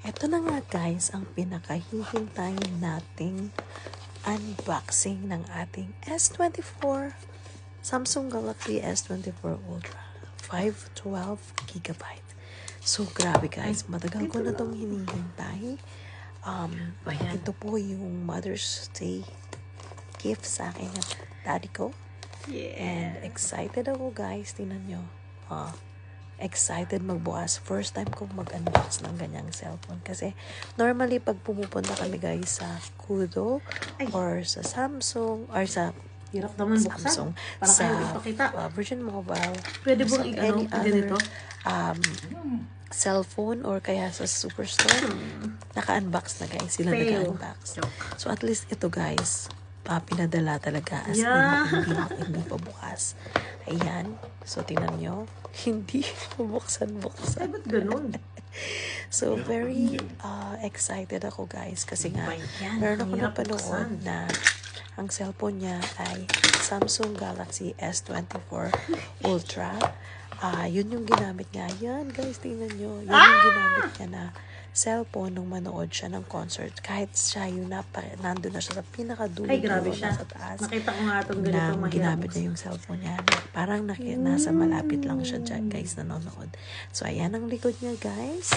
Ito na nga guys, ang pinakahihintayin nating unboxing ng ating S24 Samsung Galaxy S24 Ultra 512GB. So grabe guys, matagal ko na itong hinihintay. Ito po yung Mother's Day gift sa akin ng daddy ko. And excited ako guys, tingnan nyo. Excited magbukas. First time kong mag-unbox ng ganyang cellphone. Kasi normally pag pumupunta kami guys sa Kudo or sa Samsung or sa hirap naman Samsung, sa Virgin Mobile, pwede sa bang any other ganito? cellphone or kaya sa Superstore, naka-unbox na guys. Sila naka-unbox. So at least ito guys, pinadala talaga as hindi pa bukas. Ayan. So, tingnan nyo. Hindi buksan-buksan. Ba't ganun? So, very excited ako guys. Kasi nga, meron ako napanood na ang cellphone niya ay Samsung Galaxy S24 Ultra. Yun yung ginamit niya. Yan guys, tingnan nyo. Yun yung ginamit niya na cellphone nung manood siya ng concert. Kahit siya yun nandun na siya sa pinakadulo. Ay, grabe siya. Sa taas. Nakita ko nga itong ganito mahirap. Ginamit niya yung cellphone niya. Parang nasa malapit lang siya dyan guys nanonood. So, ayan ang likod niya guys.